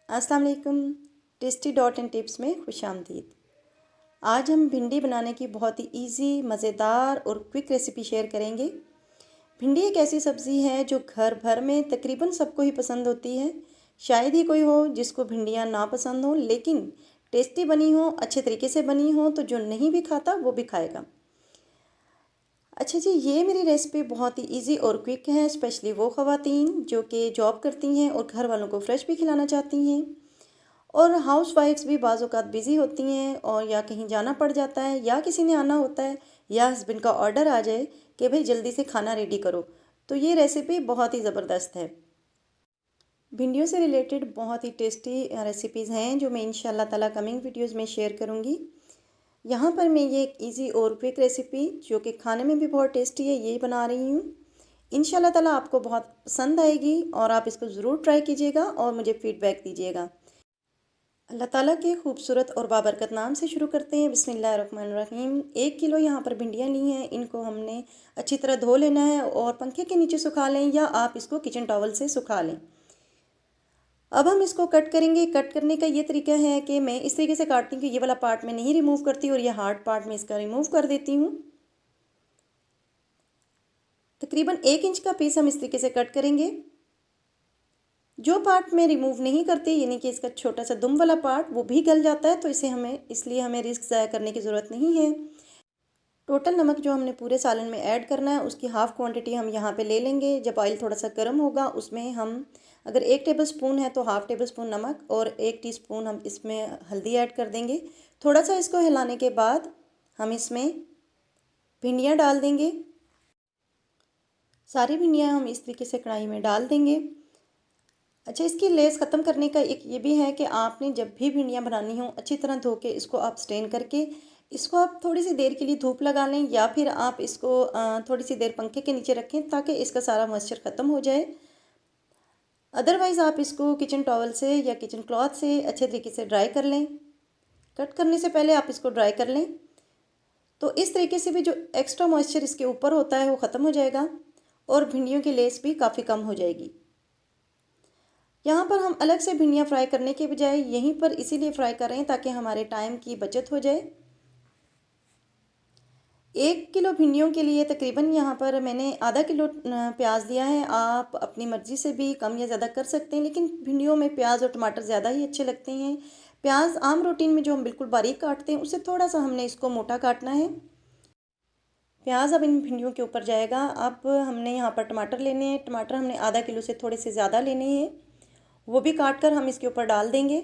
अस्सलाम वालेकुम। Tasty dot and tips में खुश आमदीद। आज हम भिंडी बनाने की बहुत ही इजी, मज़ेदार और क्विक रेसिपी शेयर करेंगे। भिंडी एक ऐसी सब्ज़ी है जो घर भर में तकरीबन सबको ही पसंद होती है। शायद ही कोई हो जिसको भिंडियाँ ना पसंद हो, लेकिन टेस्टी बनी हो, अच्छे तरीके से बनी हो तो जो नहीं भी खाता वो भी खाएगा। अच्छा जी, ये मेरी रेसिपी बहुत ही इजी और क्विक है, स्पेशली वो ख़वातीन जो कि जॉब करती हैं और घर वालों को फ्रेश भी खिलाना चाहती हैं। और हाउसवाइफ्स भी बाज़ औक़ात बिज़ी होती हैं और या कहीं जाना पड़ जाता है या किसी ने आना होता है या हस्बैंड का ऑर्डर आ जाए कि भाई जल्दी से खाना रेडी करो, तो ये रेसिपी बहुत ही ज़बरदस्त है। भिंडियों से रिलेटेड बहुत ही टेस्टी रेसिपीज़ हैं जो मैं इंशाल्लाह ताला कमिंग वीडियोज़ में शेयर करूँगी। यहाँ पर मैं ये एक ईज़ी और क्विक रेसिपी जो कि खाने में भी बहुत टेस्टी है, ये बना रही हूँ। इंशाल्लाह ताला आपको बहुत पसंद आएगी और आप इसको ज़रूर ट्राई कीजिएगा और मुझे फ़ीडबैक दीजिएगा। अल्लाह ताला के खूबसूरत और बाबरकत नाम से शुरू करते हैं। बिस्मिल्लाहिर्रहमानिर्रहीम। 1 किलो यहाँ पर भिंडियाँ ली हैं, इनको हमने अच्छी तरह धो लेना है और पंखे के नीचे सुखा लें या आप इसको किचन टॉवल से सुखा लें। अब हम इसको कट करेंगे। कट करने का ये तरीका है कि मैं इस तरीके से काटती हूँ कि ये वाला पार्ट मैं नहीं रिमूव करती और ये हार्ड पार्ट मैं इसका रिमूव कर देती हूँ। तकरीबन 1 इंच का पीस हम इस तरीके से कट करेंगे। जो पार्ट मैं रिमूव नहीं करती, यानी कि इसका छोटा सा दुम वाला पार्ट, वो भी गल जाता है, तो इसलिए हमें रिस्क ज़ाया करने की ज़रूरत नहीं है। टोटल नमक जो हमने पूरे सालन में ऐड करना है उसकी हाफ़ क्वांटिटी हम यहाँ पे ले लेंगे। जब ऑयल थोड़ा सा गर्म होगा उसमें हम, अगर 1 टेबलस्पून है तो हाफ़ टेबलस्पून नमक और 1 टीस्पून हम इसमें हल्दी ऐड कर देंगे। थोड़ा सा इसको हिलाने के बाद हम इसमें भिंडियाँ डाल देंगे। सारी भिंडियाँ हम इस तरीके से कढ़ाई में डाल देंगे। अच्छा, इसकी लेस ख़त्म करने का एक ये भी है कि आपने जब भी भिंडियाँ बनानी हो अच्छी तरह धो के इसको आप स्टेन करके इसको आप थोड़ी सी देर के लिए धूप लगा लें या फिर आप इसको थोड़ी सी देर पंखे के नीचे रखें ताकि इसका सारा मॉइस्चर ख़त्म हो जाए। अदरवाइज़ आप इसको किचन टॉवल से या किचन क्लॉथ से अच्छे तरीके से ड्राई कर लें। कट करने से पहले आप इसको ड्राई कर लें, तो इस तरीके से भी जो एक्स्ट्रा मॉइस्चर इसके ऊपर होता है वो ख़त्म हो जाएगा और भिंडियों की लेस भी काफ़ी कम हो जाएगी। यहाँ पर हम अलग से भिंडियाँ फ्राई करने के बजाय यहीं पर इसीलिए फ्राई कर रहे हैं ताकि हमारे टाइम की बचत हो जाए। 1 किलो भिंडियों के लिए तकरीबन यहाँ पर मैंने आधा किलो प्याज लिया है। आप अपनी मर्ज़ी से भी कम या ज़्यादा कर सकते हैं, लेकिन भिंडियों में प्याज और टमाटर ज़्यादा ही अच्छे लगते हैं। प्याज आम रूटीन में जो हम बिल्कुल बारीक काटते हैं उससे थोड़ा सा हमने इसको मोटा काटना है। प्याज अब इन भिंडियों के ऊपर जाएगा। अब हमने यहाँ पर टमाटर लेने हैं। टमाटर हमने आधा किलो से थोड़े से ज़्यादा लेने हैं, वो भी काट कर हम इसके ऊपर डाल देंगे।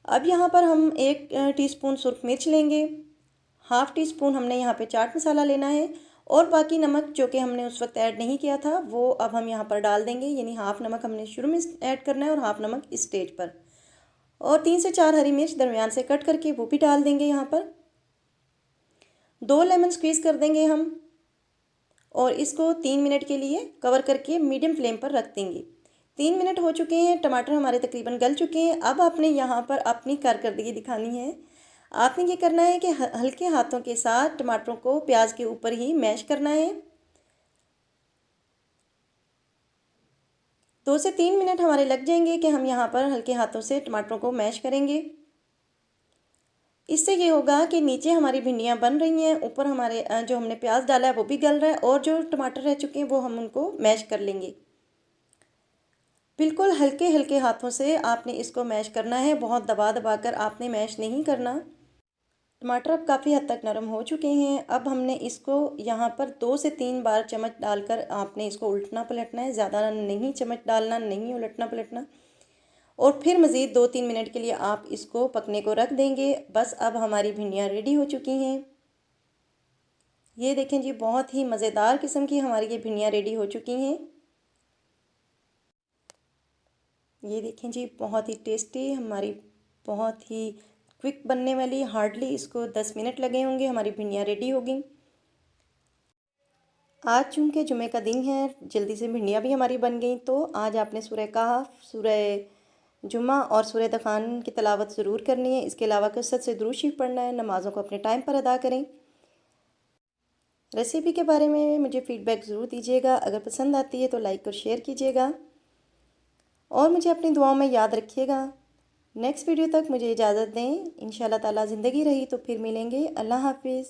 अब यहाँ पर हम 1 टीस्पून सुरख मिर्च लेंगे। हाफ़ टी स्पून हमने यहाँ पे चाट मसाला लेना है और बाकी नमक जो कि हमने उस वक्त ऐड नहीं किया था वो अब हम यहाँ पर डाल देंगे, यानी हाफ़ नमक हमने शुरू में ऐड करना है और हाफ़ नमक इस स्टेज पर। और 3 से 4 हरी मिर्च दरमियान से कट करके वो भी डाल देंगे यहाँ पर। 2 लेमन स्क्वीज़ कर देंगे हम और इसको 3 मिनट के लिए कवर करके मीडियम फ्लेम पर रख देंगे। 3 मिनट हो चुके हैं, टमाटर हमारे तकरीबन गल चुके हैं। अब आपने यहाँ पर अपनी कारकर्दगी दिखानी है। आपने ये करना है कि हल्के हाथों के साथ टमाटरों को प्याज के ऊपर ही मैश करना है। 2 से 3 मिनट हमारे लग जाएंगे कि हम यहाँ पर हल्के हाथों से टमाटरों को मैश करेंगे। इससे ये होगा कि नीचे हमारी भिंडियाँ बन रही हैं, ऊपर हमारे जो हमने प्याज डाला है वो भी गल रहा है और जो टमाटर रह चुके हैं वो हम उनको मैश कर लेंगे। बिल्कुल हल्के हल्के हाथों से आपने इसको मैश करना है, बहुत दबा दबा कर आपने मैश नहीं करना। टमाटर अब काफ़ी हद तक नरम हो चुके हैं। अब हमने इसको यहाँ पर 2 से 3 बार चम्मच डालकर आपने इसको उलटना पलटना है, ज़्यादा नहीं चम्मच डालना, नहीं उलटना पलटना। और फिर मज़ीद 2-3 मिनट के लिए आप इसको पकने को रख देंगे। बस अब हमारी भिंडियाँ रेडी हो चुकी हैं। ये देखें जी, बहुत ही मज़ेदार किस्म की हमारी ये भिंडियाँ रेडी हो चुकी हैं। ये देखें जी, बहुत ही टेस्टी हमारी, बहुत ही क्विक बनने वाली, हार्डली इसको 10 मिनट लगे होंगे, हमारी भिंडियाँ रेडी होगी। आज चूँकि जुमे का दिन है, जल्दी से भिंडियाँ भी हमारी बन गई, तो आज आपने सूरह कहफ, सूरह जुमा और सूरह दखान की तिलावत ज़रूर करनी है। इसके अलावा कसरत से दुरूद शरीफ पढ़ना है। नमाज़ों को अपने टाइम पर अदा करें। रेसिपी के बारे में मुझे फ़ीडबैक ज़रूर दीजिएगा। अगर पसंद आती है तो लाइक और शेयर कीजिएगा और मुझे अपनी दुआओं में याद रखिएगा। नेक्स्ट वीडियो तक मुझे इजाज़त दें। इंशाल्लाह ताला ज़िंदगी रही तो फिर मिलेंगे। अल्लाह हाफिज़।